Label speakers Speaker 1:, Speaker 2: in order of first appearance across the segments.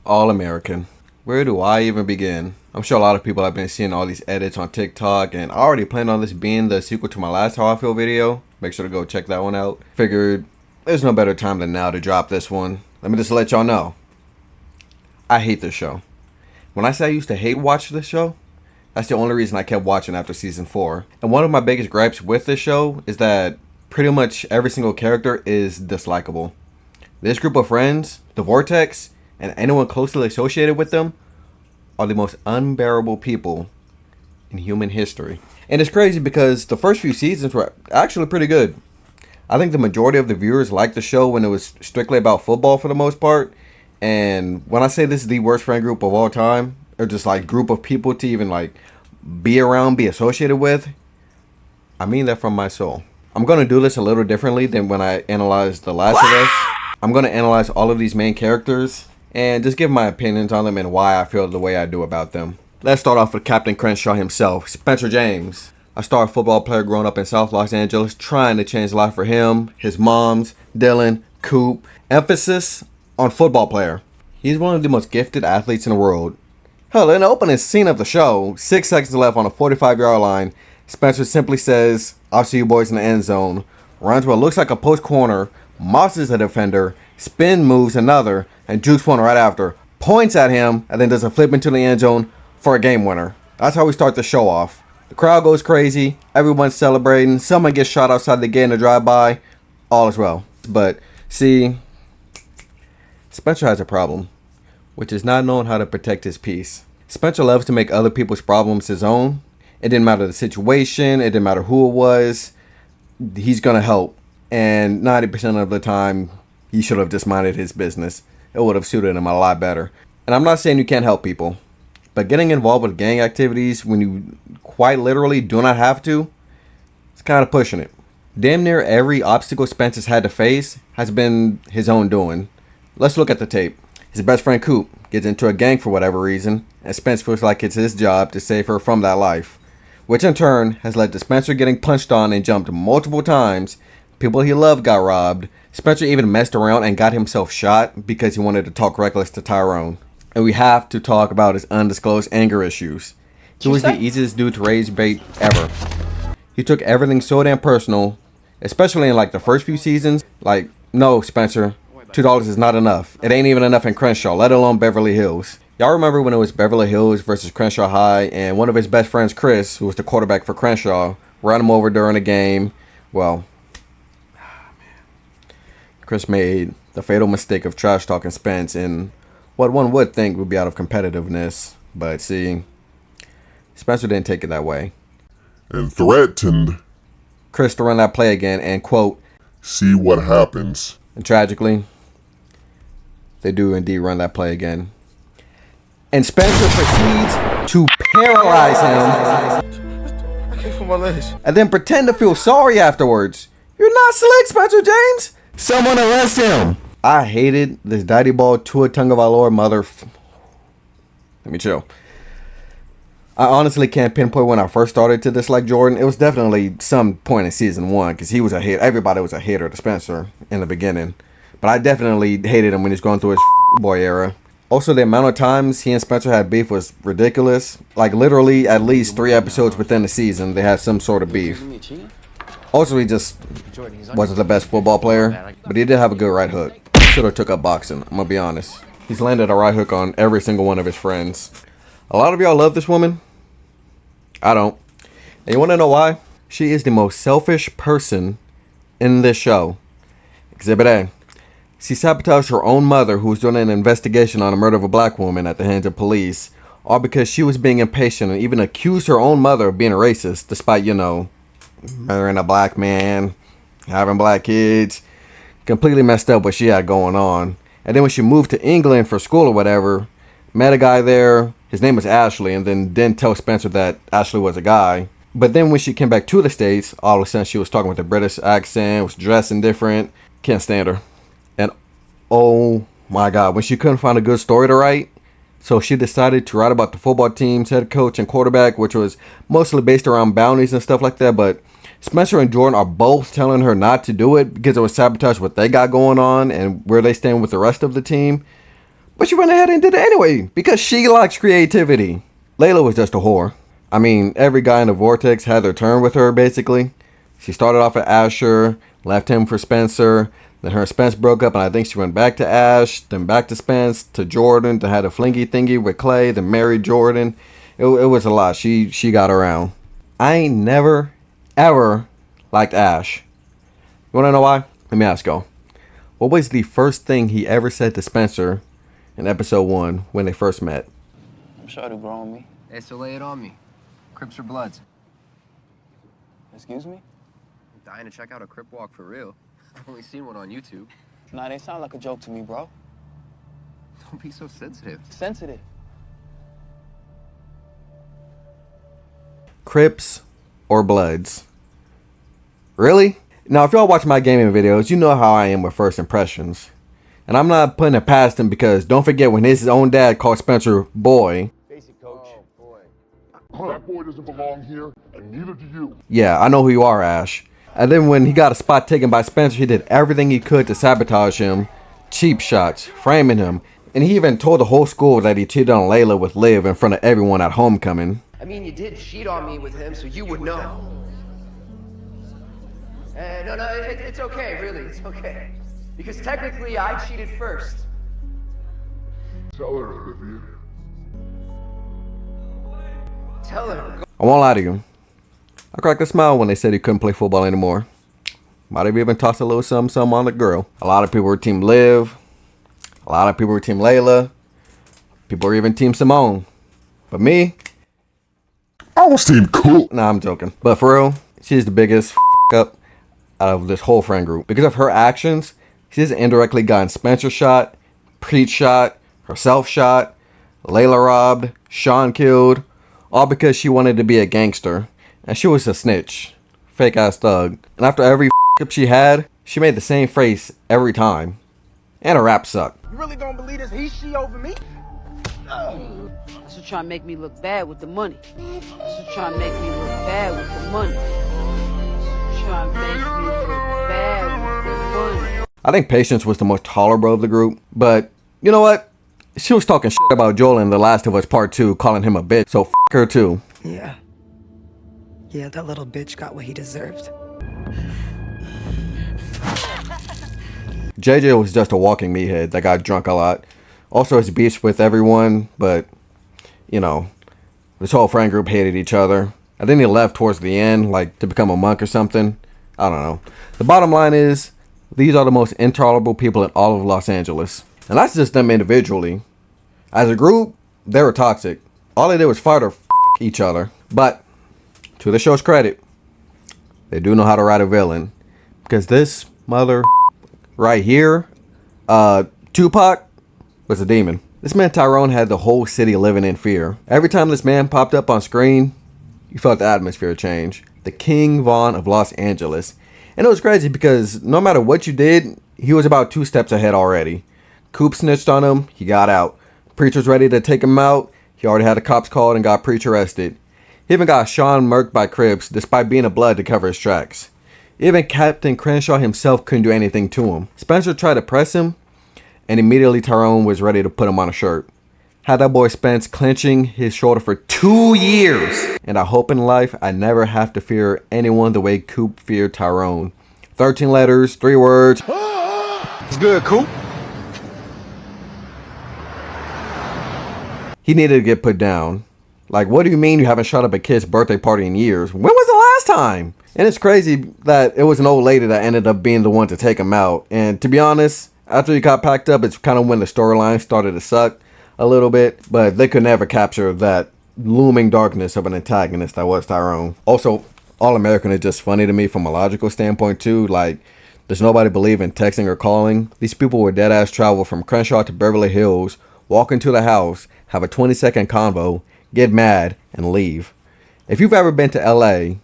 Speaker 1: All American. Where do I even begin? I'm sure a lot of people have been seeing all these edits on TikTok, and I already planned on this being the sequel to my last How I Feel video. Make sure to go check that one out. Figured there's no better time than now to drop this one. Let me just let y'all know. I hate this show. When I say I used to hate watch this show, that's the only reason I kept watching after season 4. And one of my biggest gripes with this show is that pretty much every single character is dislikable. This group of friends, the Vortex, and anyone closely associated with them are the most unbearable people in human history. And it's crazy because the first few seasons were actually pretty good. I think the majority of the viewers liked the show when it was strictly about football for the most part. And when I say this is the worst friend group of all time, or just like group of people to even like be around, be associated with, I mean that from my soul. I'm going to do this a little differently than when I analyzed The Last of Us. I'm going to analyze all of these main characters and just give my opinions on them and why I feel the way I do about them. Let's start off with Captain Crenshaw himself, Spencer James. A star football player growing up in South Los Angeles, trying to change life for him, his moms, Dylan, Coop. Emphasis on football player. He's one of the most gifted athletes in the world. Hell, in the opening scene of the show, 6 seconds left on a 45-yard line, Spencer simply says, "I'll see you boys in the end zone," runs what looks like a post corner, mosses a defender, spin moves another, and jukes one right after, points at him, and then does a flip into the end zone for a game winner. That's how we start the show off. The crowd goes crazy, everyone's celebrating, someone gets shot outside the gate in a drive-by, all is well. But, see, Spencer has a problem, which is not knowing how to protect his peace. Spencer loves to make other people's problems his own. It didn't matter the situation, it didn't matter who it was, he's gonna help. And 90% of the time, he should have just minded his business. It would have suited him a lot better. And I'm not saying you can't help people, but getting involved with gang activities when you quite literally do not have to, it's kind of pushing it. Damn near every obstacle Spencer's had to face has been his own doing. Let's look at the tape. His best friend Coop gets into a gang for whatever reason, and Spence feels like it's his job to save her from that life, which in turn has led to Spencer getting punched on and jumped multiple times. People he loved got robbed. Spencer even messed around and got himself shot because he wanted to talk reckless to Tyrone. And we have to talk about his undisclosed anger issues. He was the easiest dude to raise bait ever. He took everything so damn personal, especially in like the first few seasons. Like, no, Spencer, $2 is not enough. It ain't even enough in Crenshaw, let alone Beverly Hills. Y'all remember when it was Beverly Hills versus Crenshaw High, and one of his best friends, Chris, who was the quarterback for Crenshaw, ran him over during a game? Well, Chris made the fatal mistake of trash talking Spence in what one would think would be out of competitiveness. But see, Spencer didn't take it that way.
Speaker 2: And threatened
Speaker 1: Chris to run that play again and, quote,
Speaker 2: "see what happens."
Speaker 1: And tragically, they do indeed run that play again. And Spencer proceeds to paralyze him.
Speaker 3: I can't feel my legs.
Speaker 1: And then pretend to feel sorry afterwards. You're not slick, Spencer James. Someone arrest him. I hated this Daddy Ball Tua Tagovailoa mother. Let me chill. I honestly can't pinpoint when I first started to dislike Jordan. It was definitely some point in season 1 because he was a hit. Everybody was a hater to Spencer in the beginning. But I definitely hated him when he was going through his boy era. Also, the amount of times he and Spencer had beef was ridiculous. Like literally at least 3 episodes within the season, they had some sort of beef. Also, he just wasn't the best football player, but he did have a good right hook. Should have took up boxing, I'm gonna be honest. He's landed a right hook on every single one of his friends. A lot of y'all love this woman. I don't. And you wanna know why? She is the most selfish person in this show. Exhibit A. She sabotaged her own mother, who was doing an investigation on the murder of a black woman at the hands of police, all because she was being impatient and even accused her own mother of being a racist, despite, murdering a black man, having black kids. Completely messed up what she had going on. And then when she moved to England for school or whatever, met a guy there, his name was Ashley, and then didn't tell Spencer that Ashley was a guy. But then when she came back to the States, all of a sudden she was talking with a British accent, was dressing different. Can't stand her. And oh my God, when she couldn't find a good story to write, so she decided to write about the football team's head coach and quarterback, which was mostly based around bounties and stuff like that. But Spencer and Jordan are both telling her not to do it because it would sabotage what they got going on and where they stand with the rest of the team. But she went ahead and did it anyway because she likes creativity. Layla was just a whore. I mean, every guy in the Vortex had their turn with her, basically. She started off at Asher, left him for Spencer. Then her and Spence broke up, and I think she went back to Ash, then back to Spence, to Jordan, then had a flingy thingy with Clay, then married Jordan. It was a lot. She got around. I ain't never, ever liked Ash. You want to know why? Let me ask y'all. What was the first thing he ever said to Spencer in episode 1 when they first met?
Speaker 3: I'm sure it'll grow on me.
Speaker 4: Hey, so lay it on me. Crips or Bloods?
Speaker 3: Excuse me?
Speaker 4: I'm dying to check out a Crip walk for real. I've only seen one on YouTube.
Speaker 3: Nah, they sound like a joke to me, bro.
Speaker 4: Don't be so sensitive.
Speaker 3: Sensitive.
Speaker 1: Crips or Bloods? Really? Now, if y'all watch my gaming videos, you know how I am with first impressions. And I'm not putting it past him because don't forget when his own dad called Spencer boy.
Speaker 5: Basic coach.
Speaker 4: Oh, boy.
Speaker 2: That boy doesn't belong here, and neither do you.
Speaker 1: Yeah, I know who you are, Ash. And then when he got a spot taken by Spencer, he did everything he could to sabotage him. Cheap shots, framing him. And he even told the whole school that he cheated on Layla with Liv in front of everyone at homecoming.
Speaker 4: I mean, you did cheat on me with him, so you would know. No, it's okay, really, it's okay. Because technically, I cheated first.
Speaker 2: Tell her, Spelivia.
Speaker 4: Tell her.
Speaker 1: I won't lie to you. I cracked a smile when they said he couldn't play football anymore. Might have even tossed a little something on the girl. A lot of people were Team Liv. A lot of people were Team Layla. People were even Team Simone. But me?
Speaker 2: I was Team Cool.
Speaker 1: Nah, I'm joking. But for real, she's the biggest up out of this whole friend group. Because of her actions, she's indirectly gotten Spencer shot, Preach shot, herself shot, Layla robbed, Sean killed, all because she wanted to be a gangster. And she was a snitch. Fake ass thug. And after every up she had, she made the same face every time. And her rap sucked.
Speaker 5: You really gonna believe this she over me?
Speaker 6: That's what trying to make me look bad with the money. That's what trying to make me look bad with the money. That's what trying to make me look bad with the money.
Speaker 1: I think Patience was the most tolerable of the group. But, you know what? She was talking shit about Joel in The Last of Us Part 2, calling him a bitch. So her too.
Speaker 7: Yeah. Yeah, that little bitch got what he deserved.
Speaker 1: JJ was just a walking meathead that got drunk a lot. Also his beefs with everyone, but, you know, this whole friend group hated each other. I think he left towards the end, like to become a monk or something. I don't know. The bottom line is, these are the most intolerable people in all of Los Angeles. And that's just them individually. As a group, they were toxic. All they did was fight or each other. But, to the show's credit, they do know how to write a villain. Because this mother right here, Tupac, was a demon. This man Tyrone had the whole city living in fear. Every time this man popped up on screen, you felt the atmosphere change. The King Von of Los Angeles. And it was crazy because no matter what you did, he was about 2 steps ahead already. Coop snitched on him, he got out. Preacher's ready to take him out, he already had the cops called and got Preach arrested. He even got Sean murked by Crips despite being a blood to cover his tracks. Even Captain Crenshaw himself couldn't do anything to him. Spencer tried to press him, and immediately Tyrone was ready to put him on a shirt. Had that boy Spence clenching his shoulder for 2 years. And I hope in life I never have to fear anyone the way Coop feared Tyrone. 13 letters, 3 words.
Speaker 5: It's good, Coop.
Speaker 1: He needed to get put down. Like, what do you mean you haven't shot up a kid's birthday party in years? When was the last time? And it's crazy that it was an old lady that ended up being the one to take him out. And to be honest, after he got packed up, it's kind of when the storyline started to suck a little bit. But they could never capture that looming darkness of an antagonist that was Tyrone. Also, All American is just funny to me from a logical standpoint too. Like, does nobody believe in texting or calling? These people would dead ass travel from Crenshaw to Beverly Hills, walk into the house, have a 20-second convo, get mad, and leave. If you've ever been to LA,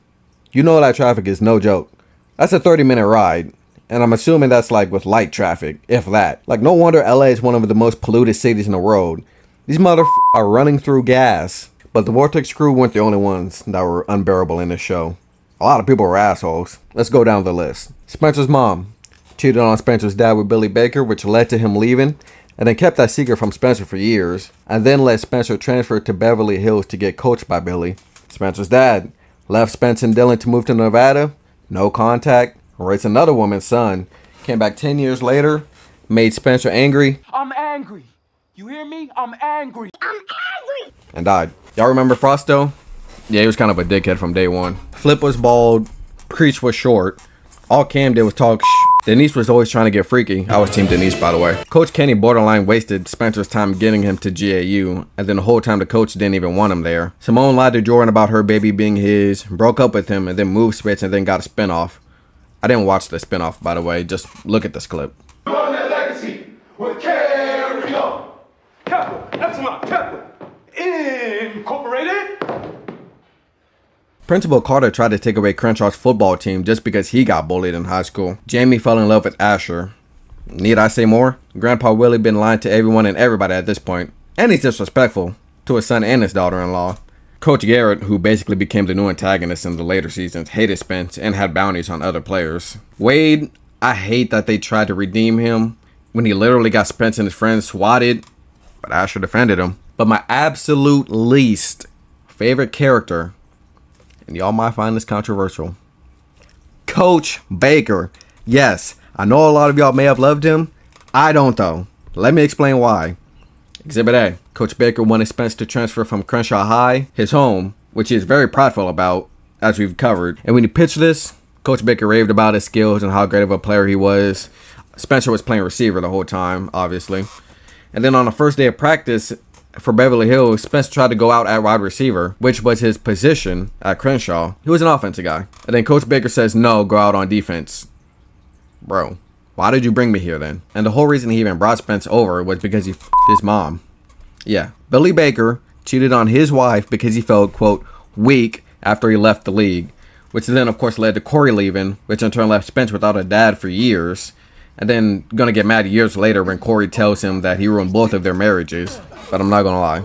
Speaker 1: you know that traffic is no joke. That's a 30-minute ride. And I'm assuming that's like with light traffic, if that. Like, no wonder LA is one of the most polluted cities in the world. These are running through gas. But the Vortex crew weren't the only ones that were unbearable in this show. A lot of people were assholes. Let's go down the list. Spencer's mom cheated on Spencer's dad with Billy Baker, which led to him leaving. and then kept that secret from Spencer for years, and then let Spencer transfer to Beverly Hills to get coached by Billy. Spencer's dad left Spence and Dylan to move to Nevada, no contact, raised another woman's son, came back 10 years later, made Spencer angry.
Speaker 5: I'm angry. You hear me? I'm angry.
Speaker 1: And died. Y'all remember Frosto? Yeah, he was kind of a dickhead from day one. Flip was bald, Creech was short. All Cam did was talk Denise was always trying to get freaky. I was team Denise, by the way. Coach Kenny borderline wasted Spencer's time getting him to GAU, and then the whole time the coach didn't even want him there. Simone lied to Jordan about her baby being his, broke up with him, and then moved Spitz and then got a spinoff. I didn't watch the spinoff, by the way. Just look at this clip.
Speaker 5: On that legacy will carry on. Capital, Epsilon, Capital, Incorporated.
Speaker 1: Principal Carter tried to take away Crenshaw's football team just because he got bullied in high school. Jamie fell in love with Asher. Need I say more? Grandpa Willie been lying to everyone and everybody at this point. And he's disrespectful to his son and his daughter-in-law. Coach Garrett, who basically became the new antagonist in the later seasons, hated Spence and had bounties on other players. Wade, I hate that they tried to redeem him when he literally got Spence and his friends swatted, but Asher defended him. But my absolute least favorite character, and y'all might find this controversial, Coach Baker. Yes, I know a lot of y'all may have loved him. I don't though. Let me explain why. Exhibit A. Coach Baker wanted Spence to transfer from Crenshaw High, his home, which he is very prideful about, as we've covered. And when he pitched this, Coach Baker raved about his skills and how great of a player he was. Spencer was playing receiver the whole time, obviously. And then on the first day of practice for Beverly Hills, Spencer tried to go out at wide receiver, which was his position at Crenshaw. He was an offensive guy. And then Coach Baker says, no, go out on defense. Bro, why did you bring me here then? And the whole reason he even brought Spence over was because he f***ed his mom. Yeah, Billy Baker cheated on his wife because he felt, quote, weak after he left the league, which then of course led to Corey leaving, which in turn left Spence without a dad for years, and then gonna get mad years later when Corey tells him that he ruined both of their marriages. But I'm not gonna lie,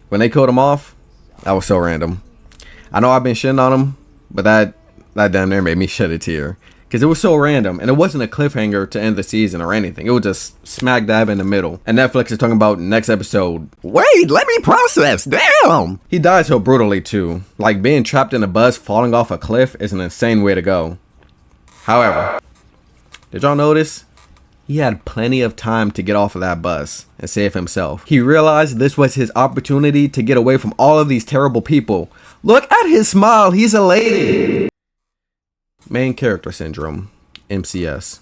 Speaker 1: when they killed him off, that was so random. I know I've been shitting on him, but that damn near made me shed a tear. Because it was so random, and it wasn't a cliffhanger to end the season or anything. It was just smack dab in the middle. And Netflix is talking about next episode. Wait, let me process. Damn! He died so brutally too. Like being trapped in a bus falling off a cliff is an insane way to go. However, did y'all notice? He had plenty of time to get off of that bus and save himself. He realized this was his opportunity to get away from all of these terrible people. Look at his smile. He's elated. Main character syndrome, MCS,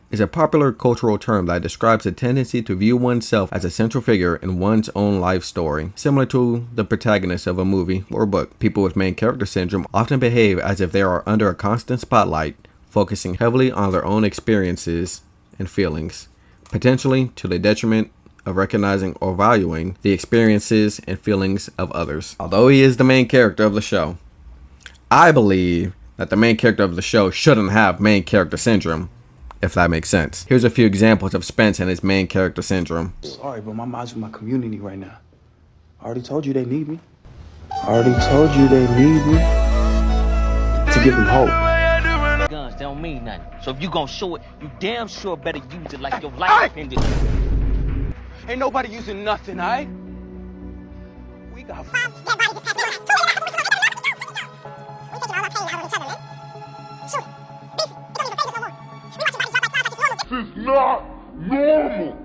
Speaker 1: is a popular cultural term that describes a tendency to view oneself as a central figure in one's own life story, similar to the protagonist of a movie or book. People with main character syndrome often behave as if they are under a constant spotlight, focusing heavily on their own experiences and feelings, potentially to the detriment of recognizing or valuing the experiences and feelings of others. Although he is the main character of the show, I believe that the main character of the show shouldn't have main character syndrome, if that makes sense. Here's a few examples of Spence and his main character syndrome.
Speaker 8: Sorry, but my mind's with my community right now. I already told you they need me. I already told you they need me to give them hope.
Speaker 9: Guns don't mean nothing. So if you gonna show it, you damn sure better use it like your life depended.
Speaker 5: Ain't nobody using nothing, alright? We got.
Speaker 2: This is not normal.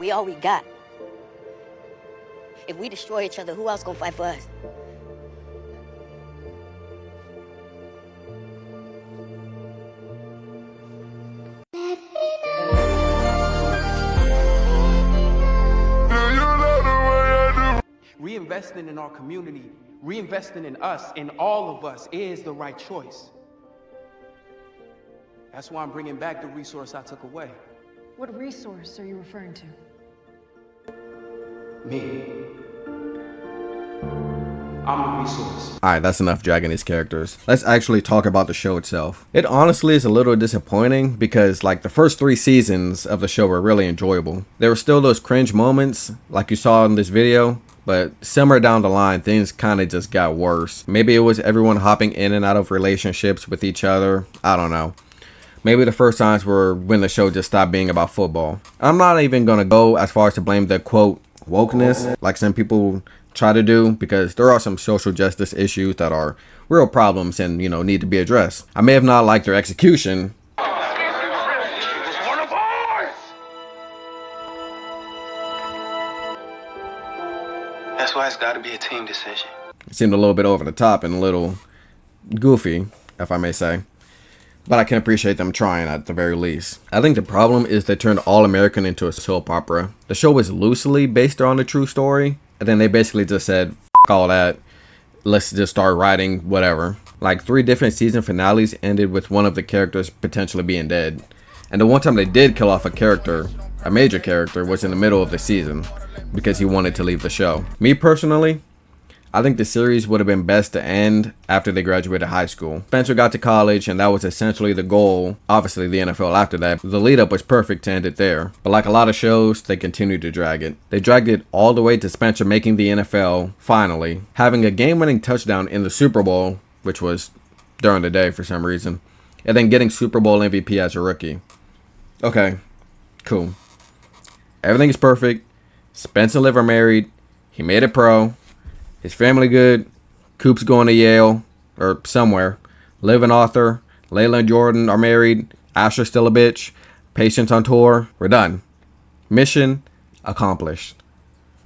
Speaker 10: We all we got. If we destroy each other, who else gonna fight for us?
Speaker 5: Reinvesting in our community, reinvesting in us, in all of us, is the right choice. That's why I'm bringing back the resource I took away.
Speaker 11: What resource are you referring to?
Speaker 5: Me. I'm the resource.
Speaker 1: Alright, that's enough dragging these characters. Let's actually talk about the show itself. It honestly is a little disappointing because like the first 3 seasons of the show were really enjoyable. There were still those cringe moments like you saw in this video, but somewhere down the line things kind of just got worse. Maybe it was everyone hopping in and out of relationships with each other. I don't know. Maybe the first signs were when the show just stopped being about football. I'm not even gonna go as far as to blame the quote wokeness like some people try to do, because there are some social justice issues that are real problems and, you know, need to be addressed. I may have not liked their execution.
Speaker 12: That's why it's got to be a team decision.
Speaker 1: It seemed a little bit over the top and a little goofy, if I may say. But I can appreciate them trying at the very least. I think the problem is they turned All American into a soap opera. The show was loosely based on a true story, and then they basically just said, F all that, let's just start writing whatever. Like 3 different season finales ended with one of the characters potentially being dead. And the one time they did kill off a character, a major character, was in the middle of the season because he wanted to leave the show. Me personally, I think the series would have been best to end after they graduated high school. Spencer got to college and that was essentially the goal. Obviously the NFL after that. The lead up was perfect to end it there. But like a lot of shows, they continued to drag it. They dragged it all the way to Spencer making the NFL finally, having a game-winning touchdown in the Super Bowl, which was during the day for some reason, and then getting Super Bowl MVP as a rookie. Okay, cool. Everything is perfect. Spence and Liv are married. He made it pro. His family good. Coop's going to Yale or somewhere. Liv and Arthur, Layla and Jordan are married. Asher's still a bitch. Patience on tour. We're done. Mission accomplished.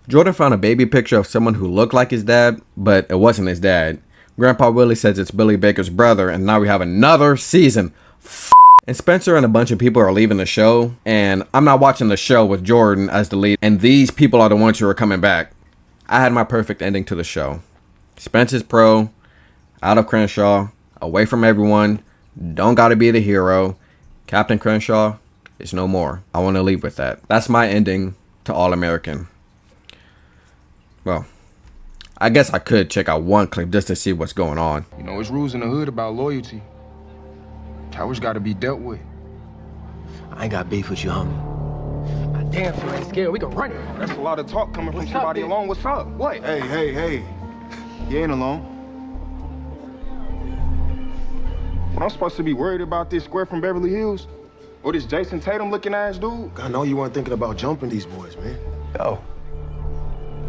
Speaker 1: Jordan found a baby picture of someone who looked like his dad, but it wasn't his dad. Grandpa Willie says it's Billy Baker's brother, and now we have another season. And Spencer and a bunch of people are leaving the show, and I'm not watching the show with Jordan as the lead, and these people are the ones who are coming back. I had my perfect ending to the show. Spencer's pro, out of Crenshaw, away from everyone, don't gotta be the hero. Captain Crenshaw is no more. I want to leave with that. That's my ending to All American. Well, I guess I could check out one clip just to see what's going on.
Speaker 13: You know, it's rules in the hood about loyalty. Cowards gotta be dealt with.
Speaker 12: I ain't got beef with you, homie.
Speaker 5: Damn, you ain't scared. We can run it.
Speaker 13: That's a lot of talk coming from somebody alone. What's up? What?
Speaker 8: Hey. You ain't alone.
Speaker 13: When I'm supposed to be worried about this square from Beverly Hills? Or this Jason Tatum looking ass dude?
Speaker 8: I know you weren't thinking about jumping these boys, man.
Speaker 12: Yo,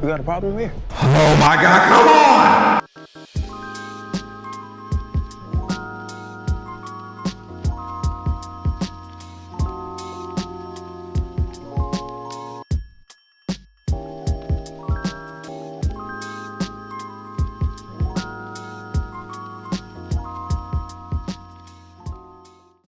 Speaker 12: we got a problem here.
Speaker 1: Oh my God, come on!